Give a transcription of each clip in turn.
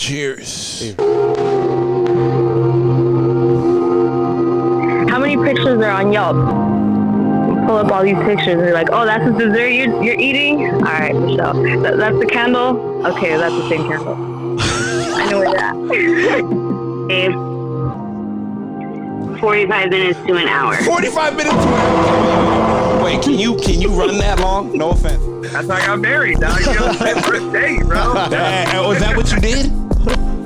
Cheers. How many pictures are on Yelp? Pull up all these pictures and you're like, oh, that's the dessert you're eating? All right, Michelle. That's the candle? Okay, that's the same candle. I know where you're at. 45 minutes to an hour. 45 minutes to an hour. Wait, can you run that long? No offense. That's how I got married, dog. You know, first date, bro. Was that what you did?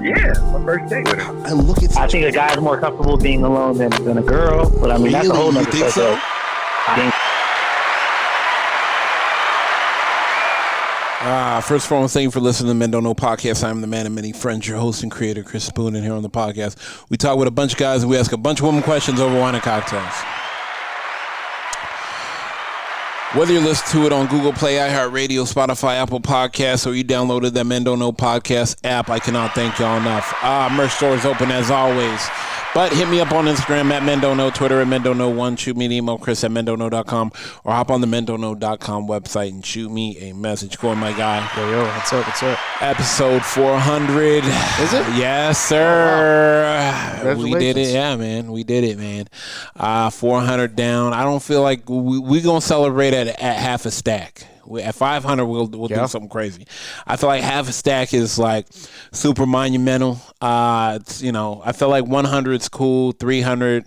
Yeah, my first date with her. And look at. I think a guy's more comfortable being alone than a girl, but I mean that's a whole nother You think so? First of all, thank you for listening to Men Don't Know Podcast. I'm the man of many friends, your host and creator, Chris Spoon, and here on the podcast, we talk with a bunch of guys and we ask a bunch of women questions over wine and cocktails. Whether you listen to it on Google Play, iHeartRadio, Spotify, Apple Podcasts, or you downloaded that Men Don't Know Podcast app, I cannot thank y'all enough. Merch store is open as always. But hit me up on Instagram at Men Don't Know, Twitter at Men Don't Know 1, shoot me an email, Chris at MenDon'tKnow.com, or hop on the MenDon'tKnow.com website and shoot me a message. Go on, my guy. Yo, what's up? Episode 400. Is it? Yes, sir. Oh, wow. We did it. Yeah, man. We did it, man. 400 down. I don't feel like we're going to celebrate at half a stack. At 500, we'll do something crazy. I feel like half a stack is like super monumental. It's, I feel like 100 is cool, 300,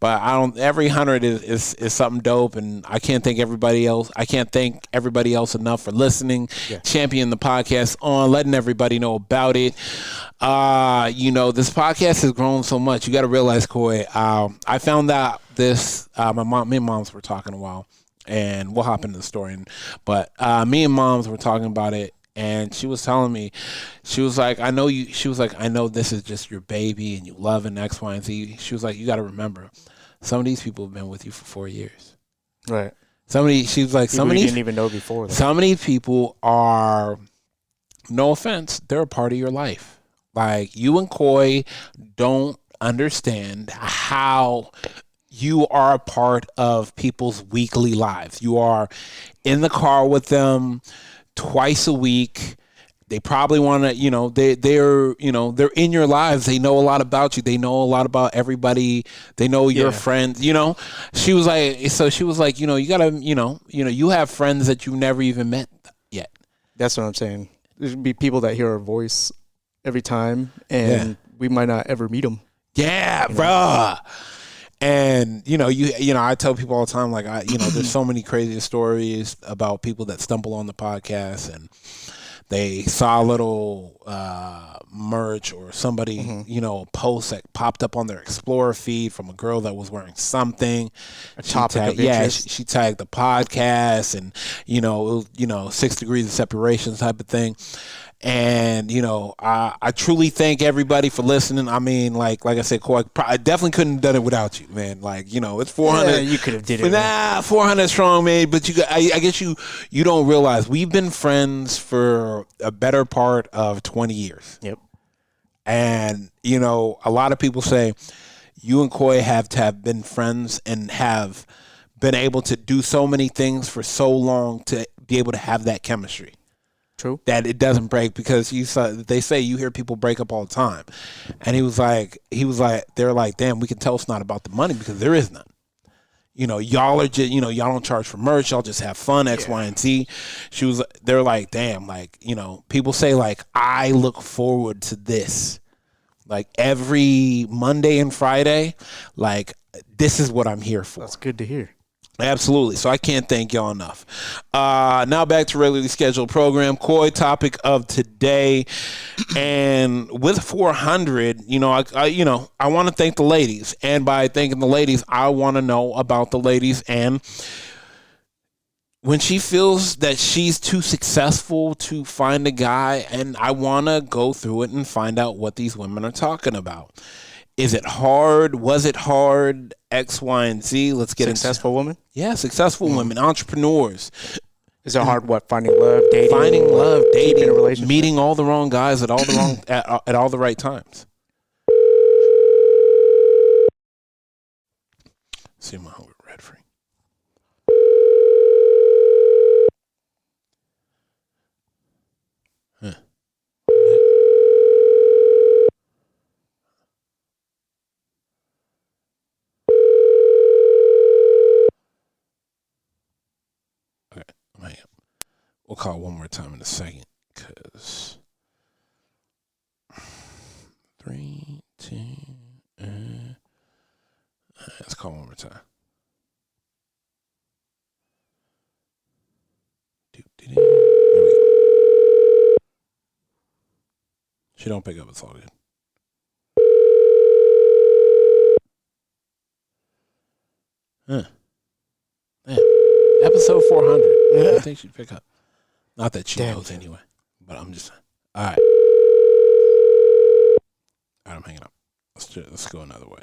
but every 100 is something dope, and I can't thank everybody else. I can't thank everybody else enough for listening, championing the podcast on, letting everybody know about it. This podcast has grown so much. You got to realize, Coy, I found out this, me and moms were talking a while. And we'll hop into the story. But me and moms were talking about it, and she was telling me, she was like, I know this is just your baby, and you love and X, Y, and Z. She was like, you got to remember, some of these people have been with you for 4 years. Right. She was like, some of these didn't even know before. Some of these people are, no offense, they're a part of your life. Like, you and Coy don't understand how you are a part of people's weekly lives. You are in the car with them twice a week. They probably want to, they're in your lives. They know a lot about you. They know a lot about everybody. They know your friends, She was like, you gotta, you have friends that you never even met yet. That's what I'm saying. There'd be people that hear our voice every time, and we might not ever meet them. Yeah, bruh. And, I tell people all the time, like, there's so many crazy stories about people that stumble on the podcast and they saw a little merch or somebody, post that popped up on their Explorer feed from a girl that was wearing something. She tagged the podcast and, it was, 6 degrees of separation type of thing. And, I truly thank everybody for listening. I mean, like I said, Coy, I definitely couldn't have done it without you, man. Like, it's 400. Yeah, you could have did it. Nah, 400 strong, man. But I guess you don't realize we've been friends for a better part of 20 years. Yep. And, a lot of people say you and Coy have to have been friends and have been able to do so many things for so long to be able to have that chemistry. True. That it doesn't break, because they say you hear people break up all the time. And he was like, they're like, damn, we can tell it's not about the money because there is none. Y'all are just, y'all don't charge for merch. Y'all just have fun, X, Y, and Z. They're like, damn, like, people say like, I look forward to this. Like every Monday and Friday, like this is what I'm here for. That's good to hear. Absolutely. So I can't thank y'all enough. Now back to regularly scheduled program. Coy, topic of today. And with 400, I want to thank the ladies. And by thanking the ladies, I want to know about the ladies. And when she feels that she's too successful to find a guy, and I want to go through it and find out what these women are talking about. Is it hard? Was it hard? X, Y, and Z. Let's get successful women. Yeah, successful women, entrepreneurs. Is it hard? What, finding love, dating, dating, a relationship, meeting all the wrong guys at all the wrong at all the right times. See my hungry red free. call one more time in a second because 3, 2. Let's call one more time. There we go. She don't pick up. It's all good. Damn. Episode 400. I think she'd pick up. Not that she knows anyway, but I'm just saying. All right. All right, I'm hanging up. Let's go another way.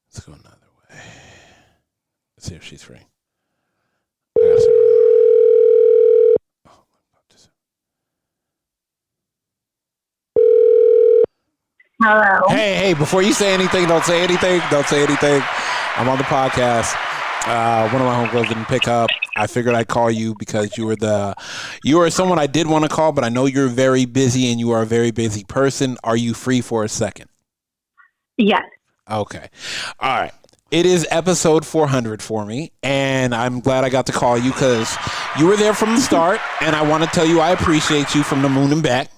Let's go another way. Let's see if she's free. Hello. Hey, before you say anything, don't say anything. I'm on the podcast. One of my homegirls didn't pick up. I figured I'd call you because you were someone I did want to call, but I know you're very busy and you are a very busy person. Are you free for a second? Yes. Okay. All right. It is episode 400 for me, and I'm glad I got to call you because you were there from the start, and I want to tell you I appreciate you from the moon and back.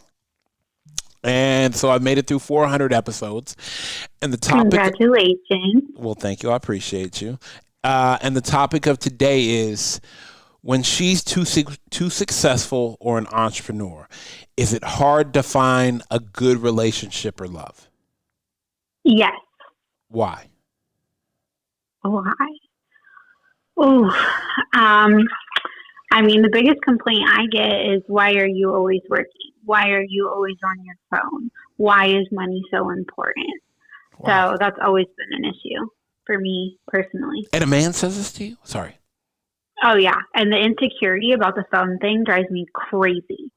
And so I made it through 400 episodes. And the topic... Congratulations. Well, thank you. I appreciate you. And the topic of today is when she's too successful or an entrepreneur, is it hard to find a good relationship or love? Yes. Why? Why? Oh, I mean, the biggest complaint I get is, why are you always working? Why are you always on your phone? Why is money so important? Wow. So that's always been an issue for me personally. And a man says this to you? Sorry. Oh, yeah. And the insecurity about the phone thing drives me crazy.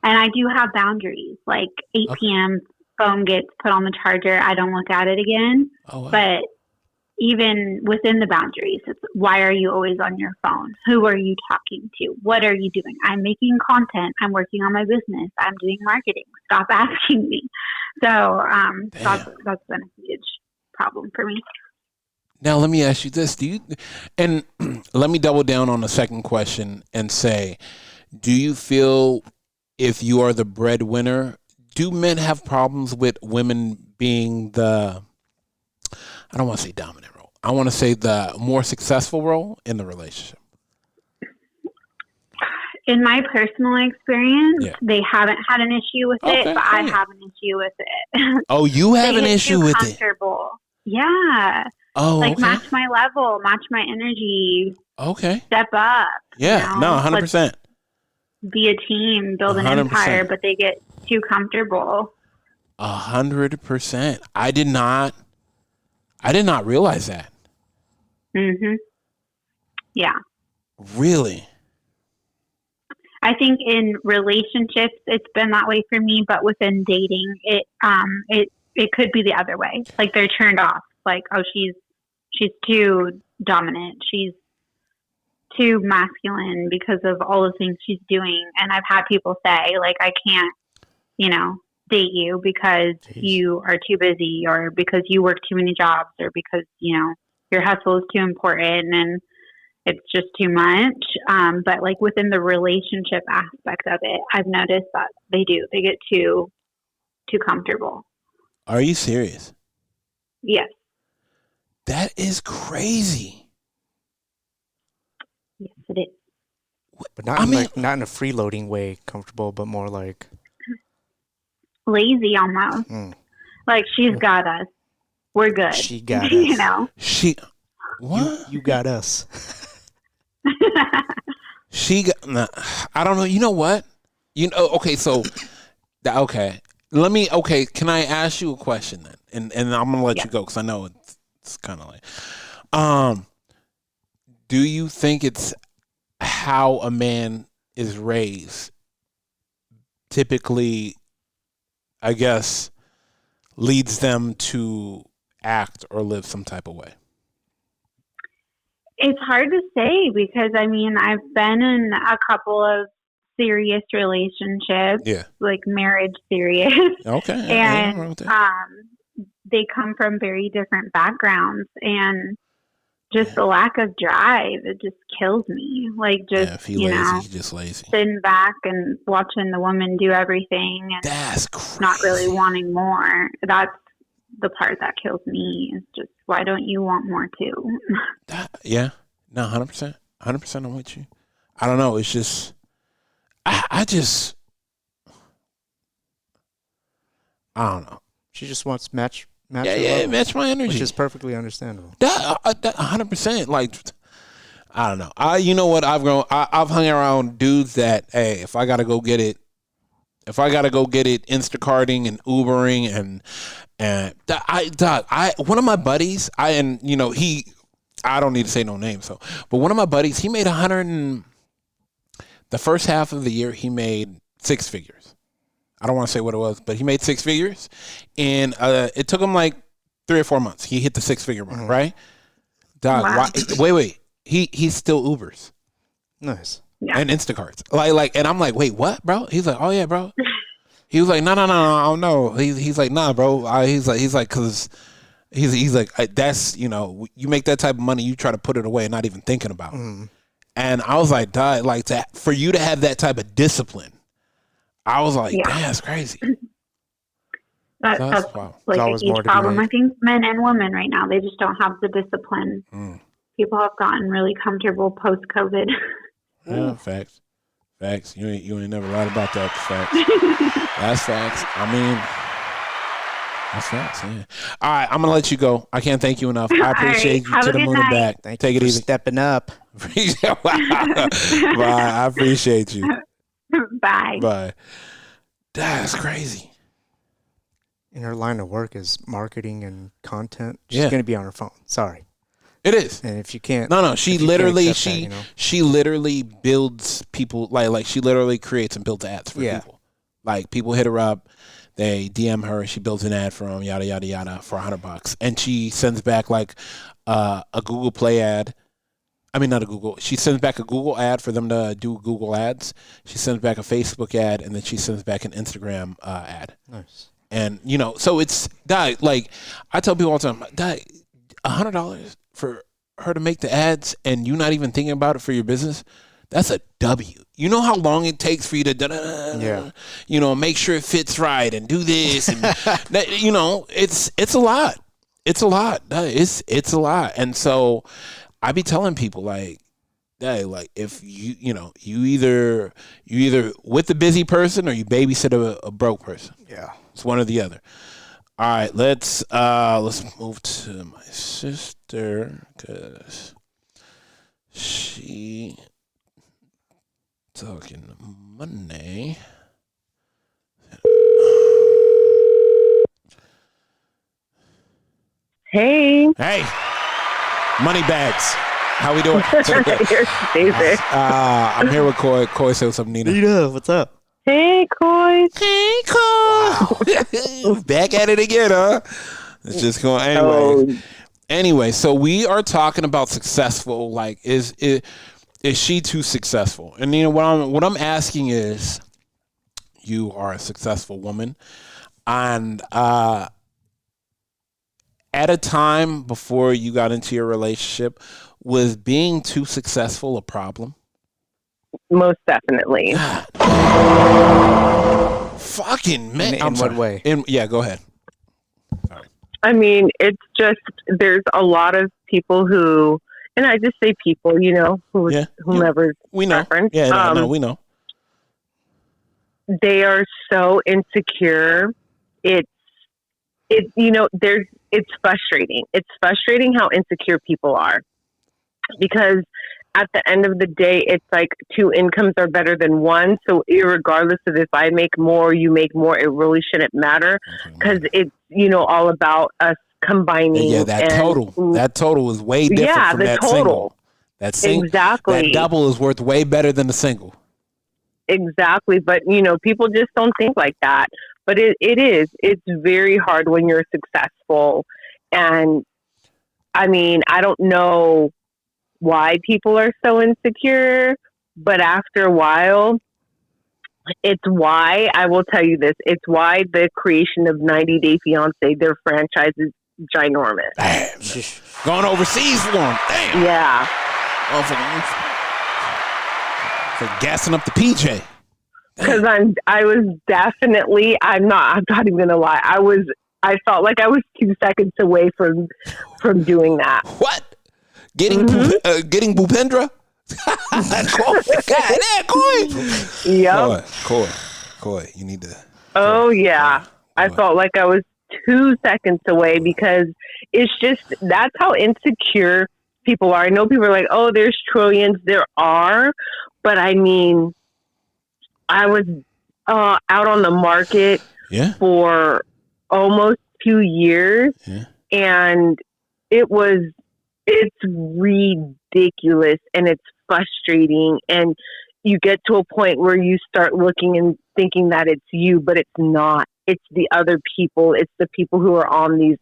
And I do have boundaries. Like 8 p.m., phone gets put on the charger. I don't look at it again. Oh, wow. But even within the boundaries, it's, why are you always on your phone? Who are you talking to? What are you doing? I'm making content. I'm working on my business. I'm doing marketing. Stop asking me. So that's been a huge problem for me. Now, let me ask you this. And let me double down on the second question and say, do you feel if you are the breadwinner, do men have problems with women being the, I don't want to say dominant role, I want to say the more successful role in the relationship? In my personal experience, they haven't had an issue with it, but I have an issue with it. Oh, you have an issue with it? Yeah. Oh, like match my level, match my energy. Okay. Step up. Yeah, you know? 100%. Let's be a team, build an 100%. Empire, but they get too comfortable. 100%. I did not realize that. Mhm. Yeah. Really? I think in relationships it's been that way for me, but within dating, it could be the other way. Like they're turned off. Like, oh, she's too dominant. She's too masculine because of all the things she's doing. And I've had people say, like, I can't, date you because you are too busy, or because you work too many jobs, or because, your hustle is too important and it's just too much. But like within the relationship aspect of it, I've noticed that they get too comfortable. Are you serious? Yes. That is crazy. Yes, it is. But not in a freeloading way, comfortable, but more like lazy almost. Like, she's got us. We're good. She got us. What? You got us. I don't know. You know what? Okay, so okay. Can I ask you a question then? And I'm going to let you go because I know it's kind of like, do you think it's how a man is raised typically, I guess, leads them to act or live some type of way? It's hard to say because, I've been in a couple of serious relationships, like marriage serious. Okay. And they come from very different backgrounds, and just the lack of drive. It just kills me. Like, just, if he lazy, he's just lazy. Sitting back and watching the woman do everything and that's crazy. Not really wanting more. That's the part that kills me. Is just, why don't you want more too? Yeah. No, 100%. 100% I'm with you. I don't know. It's just, I don't know. She just wants match Yeah, level, match my energy. which is perfectly understandable. That 100%. Like, I don't know. You know what? I've hung around dudes that, hey, if I gotta go get it Instacarting and Ubering and one of my buddies, I don't need to say no name, but one of my buddies, he made the first half of the year he made 6 figures. I don't want to say what it was, but he made 6 figures, and it took him like 3 or 4 months. He hit the 6-figure mark, right? Dog, Wow. wait. He still Ubers. Nice. Yeah. And Instacarts. Like, and I'm like, wait, what, bro? He's like, oh yeah, bro. He was like, no, I don't know. He's like, nah, bro. He's like, cause he's like, that's, you make that type of money, you try to put it away and not even thinking about it. And I was like, dog, like for you to have that type of discipline, I was like, damn, that's crazy. That's wow. like always a more huge to be problem. made. I think men and women right now, they just don't have the discipline. People have gotten really comfortable post-COVID. Yeah, facts. You ain't never lied about that. Facts. That's facts. I mean, that's facts. Yeah. All right, I'm gonna let you go. I can't thank you enough. I appreciate you Have to a the good moon and night. back. Take it for easy. stepping up. Bye. I appreciate you. Bye. Bye. That's crazy. And her line of work is marketing and content. She's Yeah. going to be on her phone. Sorry. It is. And if you can't, No. She if you can't literally, accept that, she literally builds people like she literally creates and builds ads for people. Like people hit her up, they DM her, she builds an ad for them, yada yada yada, for $100, and she sends back like a Google Play ad. I mean, not a Google. She sends back a Google ad for them to do Google ads. She sends back a Facebook ad, and then she sends back an Instagram ad. Nice. And so it's like I tell people all the time, $100 for her to make the ads, and you not even thinking about it for your business. That's a W. You know how long it takes for you to make sure it fits right and do this and that, it's a lot. It's a lot. It's a lot. And so I be telling people like if you either with the busy person or you babysit a broke person. Yeah. It's one or the other. All right, let's move to my sister because she talking money. Hey. Hey, money bags. How we doing? You're stupid. I'm here with Coy. Coy, say what's up, Nina. Nina, what's up? Hey, Coy. Hey, Coy. Back at it again, huh? It's just going anyway. Anyway, so we are talking about successful. Like, is she too successful? And what I'm asking is, you are a successful woman, and at a time before you got into your relationship, was being too successful a problem? Most definitely. God. Fucking man. In what way? Go ahead. I mean, it's just, there's a lot of people who, and I just say people, whomever's we know. preference. Yeah, no, we know. They are so insecure. It's frustrating. It's frustrating how insecure people are, because at the end of the day, it's like 2 incomes are better than one. So irregardless of if I make more, you make more, it really shouldn't matter, because it's, all about us combining. Yeah, that total is way different from that single. Exactly. That double is worth way better than the single. Exactly. But, people just don't think like that. But it is. It's very hard when you're successful. And, I mean, I don't know why people are so insecure, but after a while, it's why, I will tell you this, it's why the creation of 90 Day Fiancé, their franchise, is ginormous. Damn. Going overseas for him. Damn. Yeah. For gassing up the PJ. Because I'm not even gonna lie. I felt like I was 2 seconds away from doing that. What? Getting Bhupendra? God, yeah, Koi, you need to. Oh yeah, I felt like I was 2 seconds away because it's just that's how insecure people are. I know people are like, oh, there's trillions. There are, but I mean, I was out on the market for almost 2 years, and it's ridiculous and it's frustrating, and you get to a point where you start looking and thinking that it's you, but it's not. It's the other people. It's the people who are on these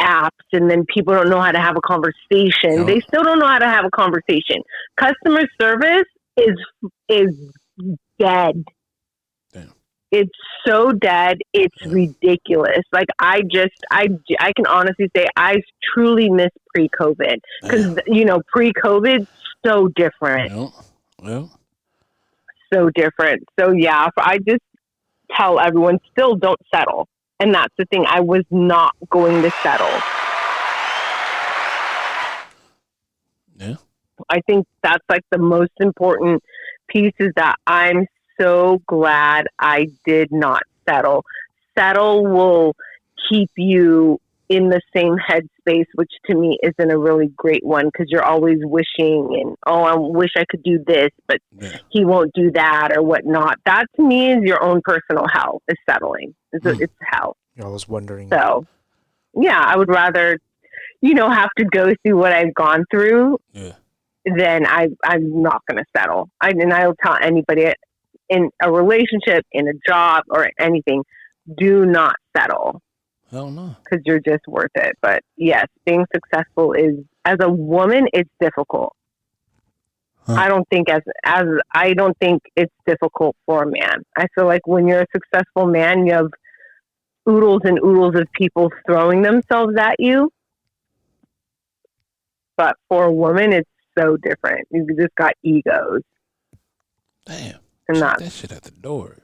apps, and then people don't know how to have a conversation. No. They still don't know how to have a conversation. Customer service is dead. Damn. It's so dead. It's ridiculous. Like I can honestly say I truly miss pre-COVID because pre-COVID so different. Well. So different. So yeah, I just tell everyone still don't settle. And that's the thing. I was not going to settle. Yeah. I think that's like the most important piece is that I'm so glad I did not settle. Settle will keep you in the same headspace, which to me isn't a really great one because you're always wishing and, oh, I wish I could do this, but he won't do that or whatnot. That to me is your own personal hell is settling. It's hell. I was wondering. So, yeah, I would rather, have to go through what I've gone through than I'm not going to settle. And I'll tell anybody in a relationship, in a job, or anything, do not settle. Hell no. Because you're just worth it. But yes, being successful is, as a woman, it's difficult. Huh. I don't think I don't think it's difficult for a man. I feel like when you're a successful man, you have oodles and oodles of people throwing themselves at you. But for a woman, it's so different. You just got egos. Damn. And that shit at the door.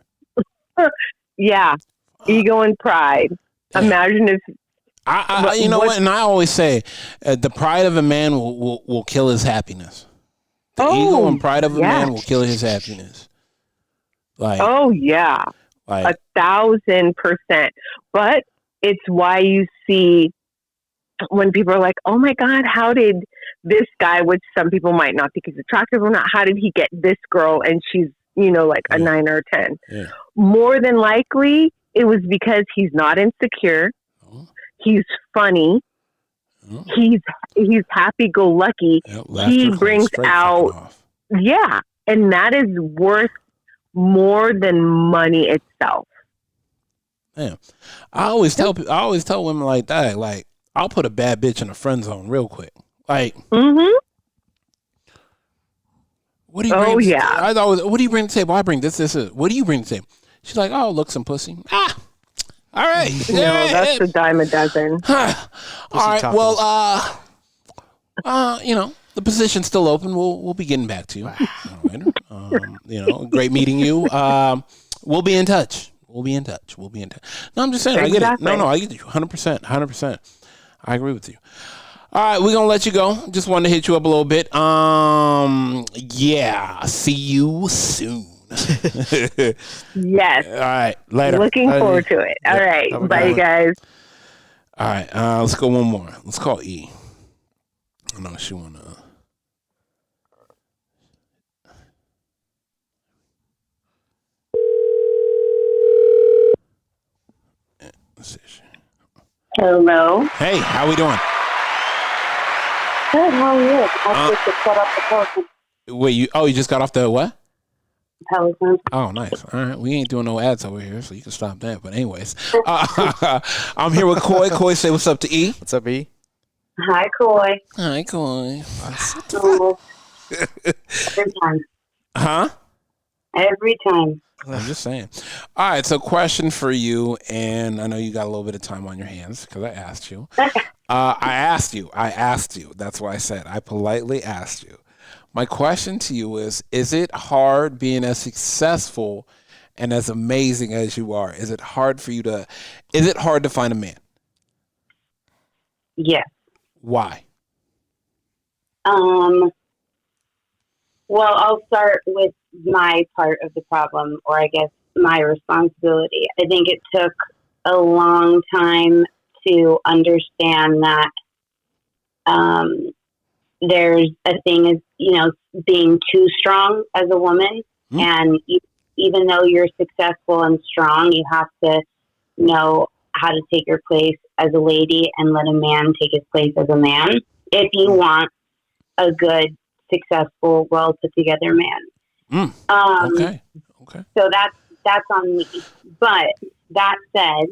Yeah. Ego and pride. Damn. Imagine if you know what? And I always say, the pride of a man will kill his happiness. The ego and pride of a man will kill his happiness. Like, oh yeah, like 1,000%. But it's why you see when people are like, "Oh my God, how did this guy?" Which some people might not think is attractive or not. How did he get this girl? And she's like a 9 or a 10. Yeah. More than likely, it was because he's not insecure. He's funny. He's happy-go-lucky. He brings out, and that is worth more than money itself. Damn, I always tell women like that. Like, I'll put a bad bitch in a friend zone real quick. Like, what do you bring? What do you bring to the table? I bring this. What do you bring to the table? She's like, oh, looks and pussy. All right. No, that's a dime a dozen. All right. Well, the position's still open. We'll be getting back to you. Great meeting you. We'll be in touch. No, I'm just saying. Exactly. I get it. No, I get you. 100%. I agree with you. All right, we're gonna let you go. Just wanted to hit you up a little bit. See you soon. Yes. All right. Later. Looking forward to it. All right. Bye, you guys. All right. Let's go one more. Let's call E. I know she wanna. Hello. Hey, how we doing? Good. How are you? I just set up the Peloton. Wait, you just got off the what? Peloton. Oh, nice. All right. We ain't doing no ads over here, so you can stop that. But anyways, I'm here with Koi. Koi, say what's up to E. What's up, E? Hi, Koi. Hi, Koi. Every time. Huh? Every time. I'm just saying. All right, so question for you, and I know you got a little bit of time on your hands because I asked you. I asked you. That's why I said I politely asked you. My question to you is it hard being as successful and as amazing as you are? Is it hard to find a man? Yes. Why? Well, I'll start with my part of the problem, or I guess my responsibility. I think it took a long time to understand that there's a thing as, being too strong as a woman. And even though you're successful and strong, you have to know how to take your place as a lady and let a man take his place as a man if you want a good, successful, well put together man. Okay. So that's on me. But that said,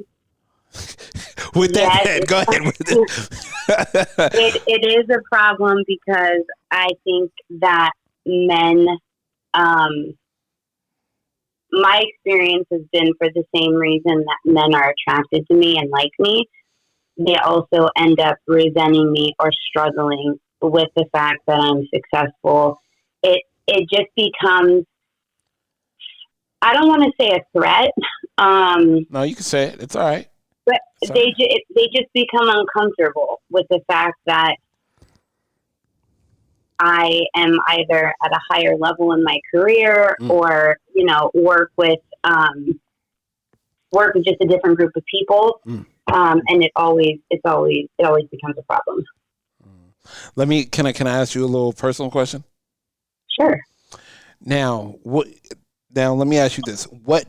with that said, go ahead with it. It is a problem because I think that men, my experience has been for the same reason that men are attracted to me and like me. They also end up resenting me or struggling with the fact that I'm successful. It just becomes, I don't want to say a threat. No, you can say it. It's all right. But they just become uncomfortable with the fact that I am either at a higher level in my career or, work with just a different group of people. And it always becomes a problem. Can I ask you a little personal question? Sure. Now, let me ask you this. What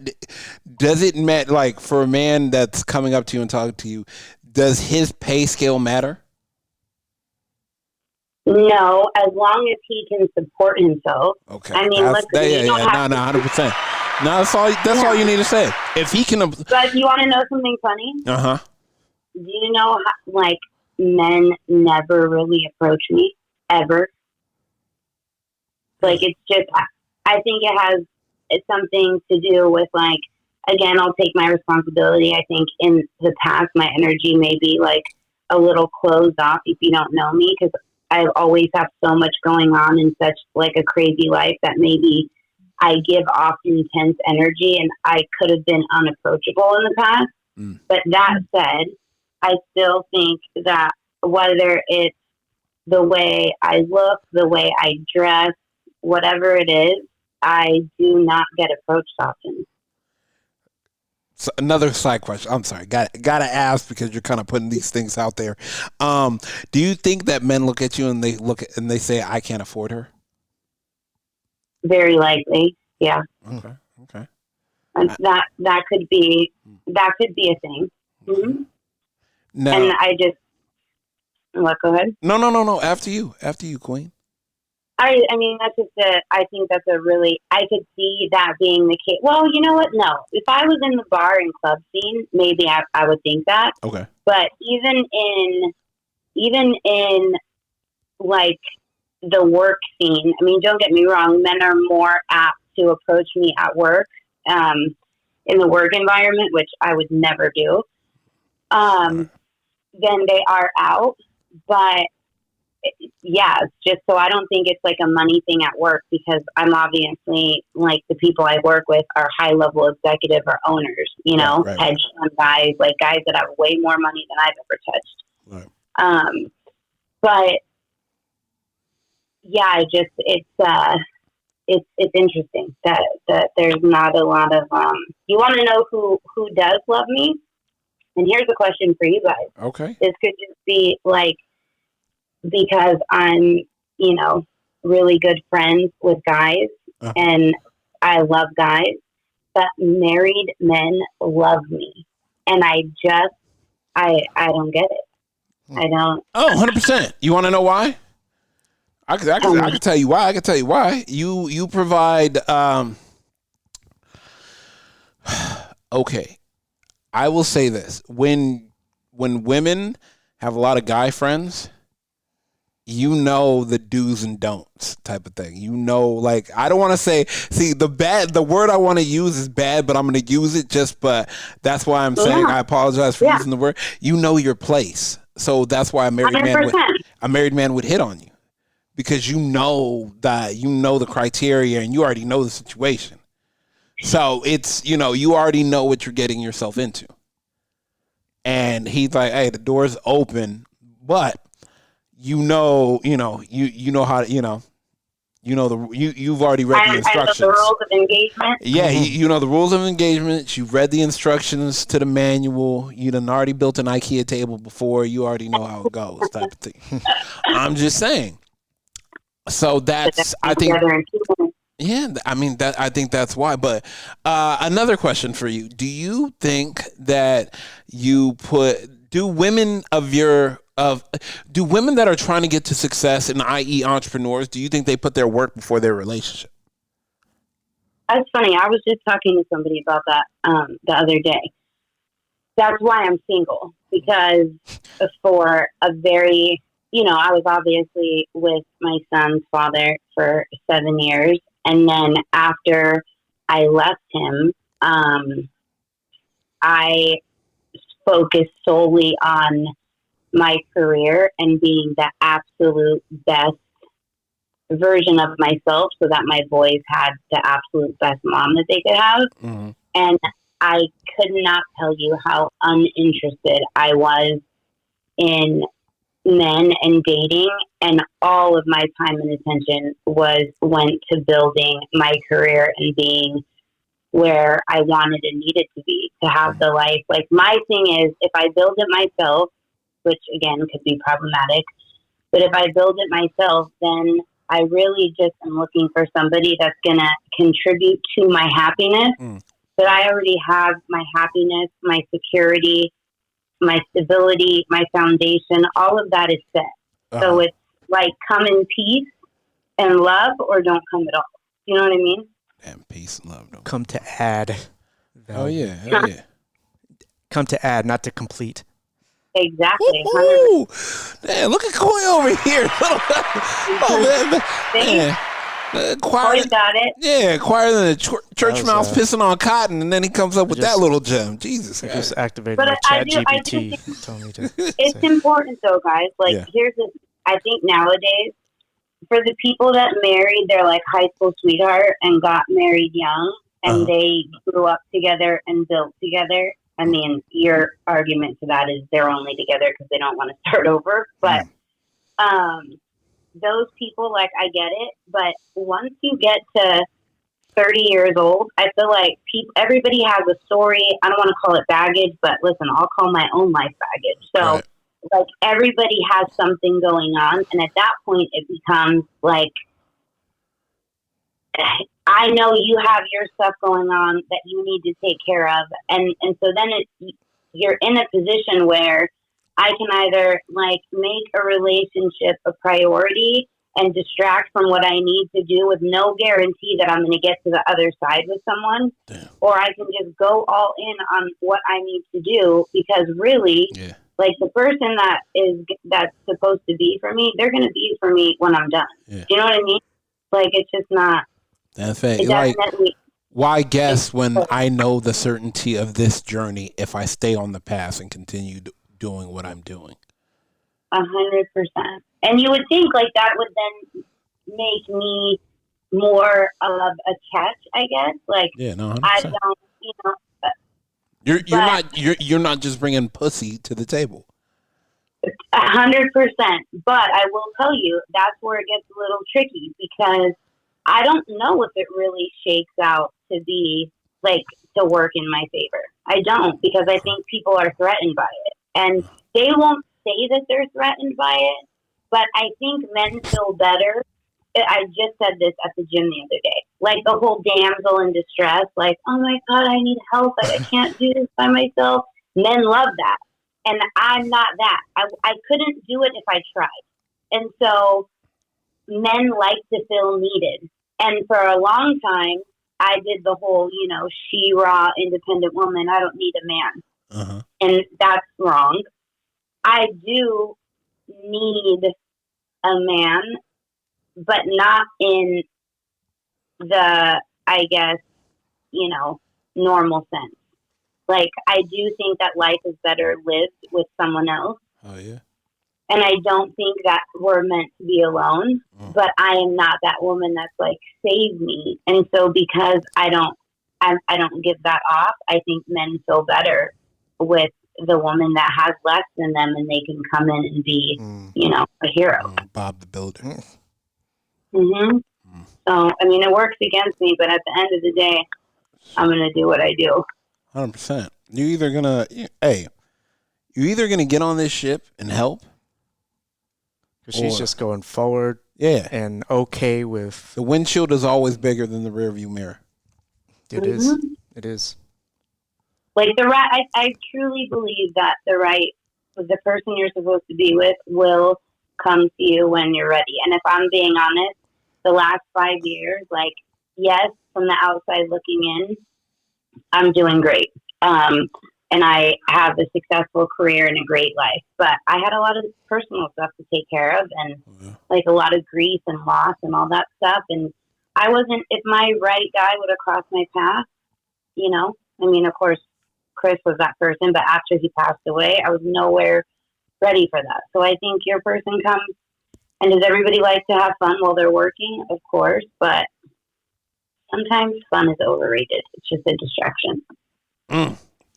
does it matter, like, for a man that's coming up to you and talking to you, does his pay scale matter? No, as long as he can support himself. Okay. I mean, no, 100%. No, that's all you need to say. If he can. But you want to know something funny? Uh-huh. Do you know how, men never really approach me ever? It's just, I think it's something to do with again, I'll take my responsibility. I think in the past, my energy may be a little closed off if you don't know me, because I always have so much going on in such a crazy life that maybe I give off intense energy and I could have been unapproachable in the past. But that said, I still think that whether it's the way I look, the way I dress, whatever it is, I do not get approached often. So another side question. I'm sorry. Got to ask because you're kind of putting these things out there. Do you think that men look at you and they say, "I can't afford her"? Very likely, yeah. Okay. And that could be a thing. Mm-hmm. Now, and I just go ahead. No. After you, Queen. I mean, I think that's I could see that being the case. Well, you know what? No. If I was in the bar and club scene, maybe I would think that. Okay. But even in the work scene, I mean, don't get me wrong, men are more apt to approach me at work, in the work environment, which I would never do, than they are out. But yeah, it's just so I don't think it's a money thing at work, because I'm obviously the people I work with are high level executive or owners, right. hedge fund guys, guys that have way more money than I've ever touched. Right. But yeah, it's interesting that there's not a lot of, you want to know who does love me? And here's a question for you guys. Okay. This could just be because I'm, really good friends with guys and I love guys, but married men love me. And I don't get it. I don't. Oh, 100%. You want to know why? I can tell you why. I can tell you why. You provide, okay. I will say this. When women have a lot of guy friends, you know the do's and don'ts type of thing. You know, like, I don't want to say, the word I want to use is bad, but I'm going to use it but that's why I'm saying I apologize for using the word. You know your place. So that's why a married man would hit on you, because you know the criteria and you already know the situation. So it's, you already know what you're getting yourself into. And he's like, hey, the door's open, but you've already read the instructions. I know the rules of engagement. Yeah, you know the rules of engagement. You've read the instructions to the manual. You done already built an IKEA table before. You already know how it goes, type of thing. I'm just saying. So that's, I think. Yeah, I think that's why. But another question for you: do you think that do women that are trying to get to success, and i.e. entrepreneurs, do you think they put their work before their relationship? That's funny. I was just talking to somebody about that the other day. That's why I'm single, because for a very, I was obviously with my son's father for 7 years. And then after I left him, I focused solely on my career and being the absolute best version of myself, so that my boys had the absolute best mom that they could have. Mm-hmm. And I could not tell you how uninterested I was in men and dating, and all of my time and attention went to building my career and being where I wanted and needed to be, to have the life. Like, my thing is, if I build it myself, which again could be problematic, but if I build it myself, then I really just am looking for somebody that's going to contribute to my happiness. But I already have my happiness, my security, my stability, my foundation, all of that is set. So it's like, come in peace and love, or don't come at all. You know what I mean? And peace and love. Don't come to add value. Oh, yeah. Hell yeah. Come to add, not to complete. Exactly. Ooh, damn, look at Coy over here. Oh, man. Coy's got it. Yeah, quieter than a church mouse pissing on cotton, and then he comes up with that little gem. Jesus. I just activated my chat GPT. Told me to it's important, though, guys. Like, I think nowadays, for the people that married their, like, high school sweetheart and got married young, and they grew up together and built together, I mean, your argument to that is they're only together because they don't want to start over. But those people, like, I get it. But once you get to 30 years old, I feel like everybody has a story. I don't want to call it baggage, but listen, I'll call my own life baggage. So, like, everybody has something going on. And at that point, it becomes like, I know you have your stuff going on that you need to take care of. And so then you're in a position where I can either, like, make a relationship a priority and distract from what I need to do with no guarantee that I'm going to get to the other side with someone. Damn. Or I can just go all in on what I need to do, because really, like, the person that's supposed to be for me, they're going to be for me when I'm done. Yeah. You know what I mean? Like, it's just not. That's it. Like, why guess when I know the certainty of this journey if I stay on the path and continue doing what I'm doing? 100%. And you would think, like, that would then make me more of a catch, I guess. Like, yeah, no, 100%. I don't, You're not just bringing pussy to the table. 100%. But I will tell you, that's where it gets a little tricky, because I don't know if it really shakes out to be, like, to work in my favor. I don't, because I think people are threatened by it. And they won't say that they're threatened by it, but I think men feel better. I just said this at the gym the other day. Like, the whole damsel in distress, like, oh my God, I need help. Like, I can't do this by myself. Men love that. And I'm not that. I couldn't do it if I tried. And so men like to feel needed. And for a long time, I did the whole, she-ra, independent woman, I don't need a man. And that's wrong. I do need a man, but not in the, I guess, normal sense. Like, I do think that life is better lived with someone else. Oh, yeah. And I don't think that we're meant to be alone, but I am not that woman that's like, save me. And so because I don't give that off, I think men feel better with the woman that has less than them, and they can come in and be, a hero. Bob the Builder. Mm-hmm. So, I mean, it works against me, but at the end of the day, I'm going to do what I do. 100%. You're either gonna get on this ship and help. Because she's just going forward. Yeah. And okay with. The windshield is always bigger than the rearview mirror. It is. It is. Like I truly believe that the person you're supposed to be with will come to you when you're ready. And if I'm being honest, the last 5 years, like, yes, from the outside looking in, I'm doing great. And I have a successful career and a great life. But I had a lot of personal stuff to take care of, and like a lot of grief and loss and all that stuff. And I wasn't, if my right guy would have crossed my path, I mean, of course, Chris was that person, but after he passed away, I was nowhere ready for that. So I think your person comes, and does everybody like to have fun while they're working? Of course, but sometimes fun is overrated. It's just a distraction.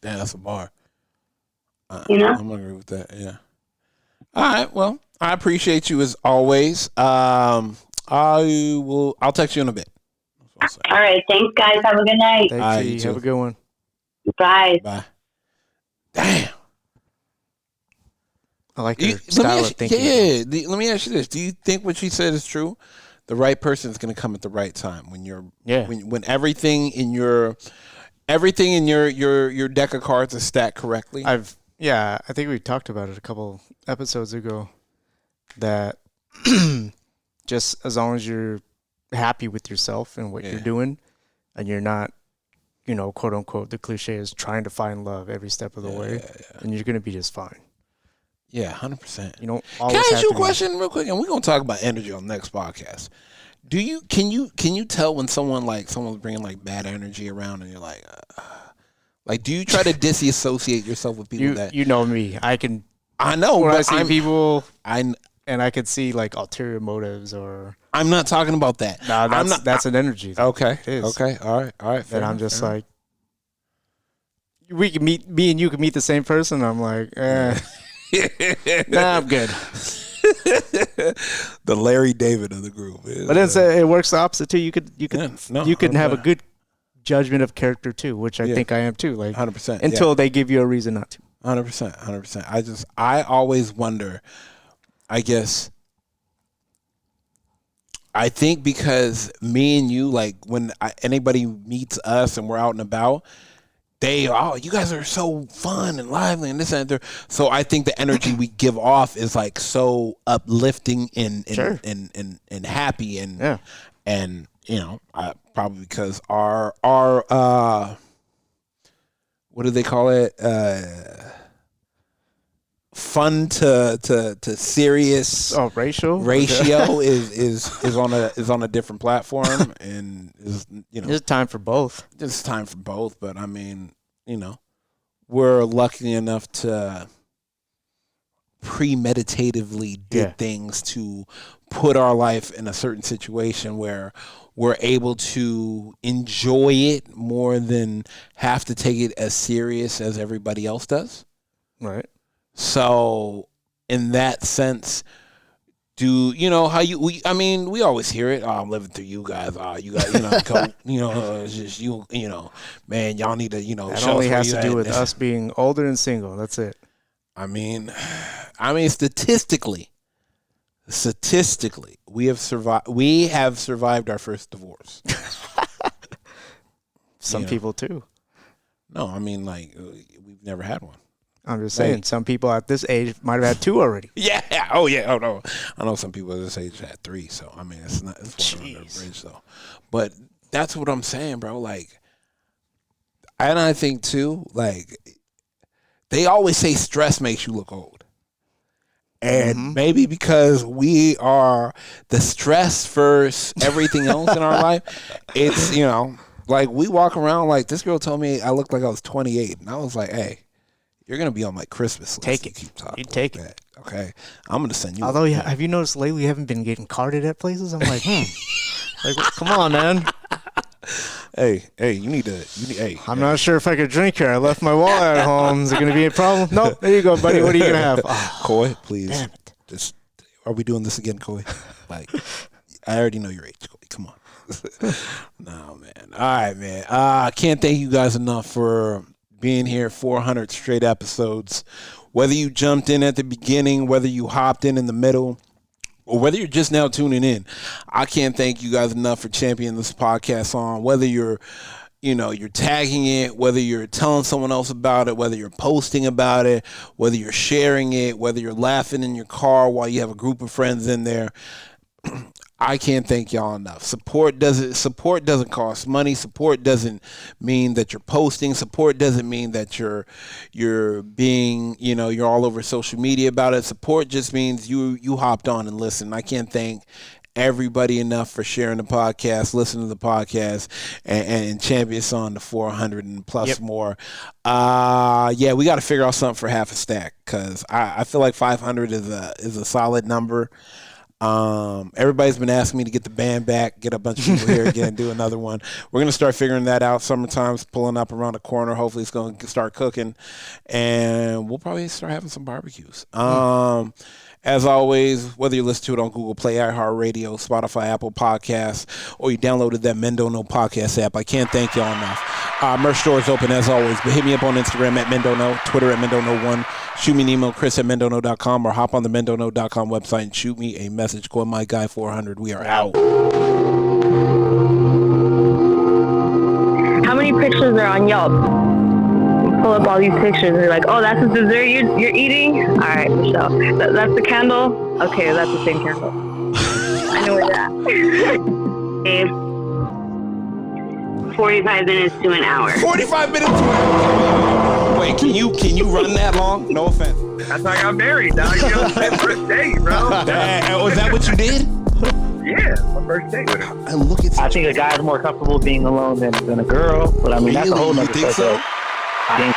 Yeah, that's a bar. I'm gonna agree with that. Yeah. All right. Well, I appreciate you as always. I'll text you in a bit. All right. Thanks, guys. Have a good night. Thanks. Have a good one. Bye. Bye. Damn. I like your style of thinking. Yeah. Let me ask you this: do you think what she said is true? The right person is going to come at the right time when everything in your deck of cards is stacked correctly. I think we talked about it a couple episodes ago, that just as long as you're happy with yourself and what you're doing, and you're not, quote unquote, the cliche is trying to find love every step of the way, and you're going to be just fine. Yeah, 100%. You don't always Can I ask you a question real quick? And we're going to talk about energy on the next podcast. Can you tell when someone's bringing like bad energy around, and you're like, do you try to disassociate yourself with people that you know me? I know when I see people, and I can see like ulterior motives, or I'm not talking about that. No, that's an energy. Okay. It is. Okay. All right. And I'm just like, we can meet. Me and you can meet the same person. I'm like, nah, I'm good. The Larry David of the group. But it works the opposite too. You can have a good judgment of character too, which I think I am too. Like 100%. Until they give you a reason not to. 100%. I always wonder. I guess. I think because me and you, like when anybody meets us and we're out and about, you guys are so fun and lively and this and that. So I think the energy we give off is like so uplifting and happy and probably because our what do they call it? Fun to serious ratio is on a different platform, and there's time for both. There's time for both, but I mean, we're lucky enough to premeditatively did things to put our life in a certain situation where we're able to enjoy it more than have to take it as serious as everybody else does. Right. So, in that sense, we always hear it. Oh, I'm living through you guys. You guys, it's just you, man, y'all need to, that only has to do with us being older and single. That's it. I mean, statistically, we have survived our first divorce. Some people too. No, I mean, like, we've never had one. I'm just saying, some people at this age might have had 2 already. Yeah. Oh, yeah. Oh, no. I know some people at this age had 3. So, I mean, it's water under the bridge, though. But that's what I'm saying, bro. Like, and I think, too, like, they always say stress makes you look old. And maybe because we are the stress first, everything else in our life, it's, you know, like we walk around like this girl told me I looked like I was 28. And I was like, hey, you're going to be on my Christmas list. Take it. Keep talking You take like it. that. Okay. I'm going to send you. Although, have you noticed lately you haven't been getting carded at places? I'm like, like, come on, man. Hey, you need to. Hey, I'm not sure if I could drink here. I left my wallet at home. Is it going to be a problem? Nope. There you go, buddy. What are you going to have? Oh, Coy, please. damn it. Just, are we doing this again, Coy? Like, I already know your age, Coy. Come on. No, man. All right, man. I can't thank you guys enough for being here. 400 straight episodes. Whether you jumped in at the beginning, whether you hopped in the middle, or whether you're just now tuning in, I can't thank you guys enough for championing this podcast on. Whether you're tagging it, whether you're telling someone else about it, whether you're posting about it, whether you're sharing it, whether you're laughing in your car while you have a group of friends in there. I can't thank y'all enough. Support doesn't cost money. Support doesn't mean that you're posting. Support doesn't mean that you're being, you're all over social media about it. Support just means you hopped on and listened. I can't thank everybody enough for sharing the podcast, listening to the podcast, and champion us on the 400 and plus more. We got to figure out something for half a stack, because I feel like 500 is a solid number. Everybody's been asking me to get the band back, get a bunch of people here again, do another one. We're going to start figuring that out. Summertime's pulling up around the corner. Hopefully it's going to start cooking, and we'll probably start having some barbecues. As always, whether you listen to it on Google Play, iHeartRadio, Spotify, Apple Podcasts, or you downloaded that Mendo No podcast app, I can't thank y'all enough. Merch store is open as always, but hit me up on Instagram at MendoNo, Twitter at MendoNo1, shoot me an email, Chris at MendoNo.com, or hop on the MendoNo.com website and shoot me a message. Call my guy 400. We are out. How many pictures are on Yelp? Pull up all these pictures and you're like, oh, that's the dessert you're eating? All right, Michelle. That's the candle? Okay, that's the same candle. I know where that. 45 minutes to an hour. 45 minutes to an hour. Wait, can you run that long? No offense. That's how I got married, dog. You know, first date, bro. Was that what you did? Yeah, my first date with her. And look at I think a guy's more comfortable being alone than a girl, but I mean, that's a whole you nother think so? Being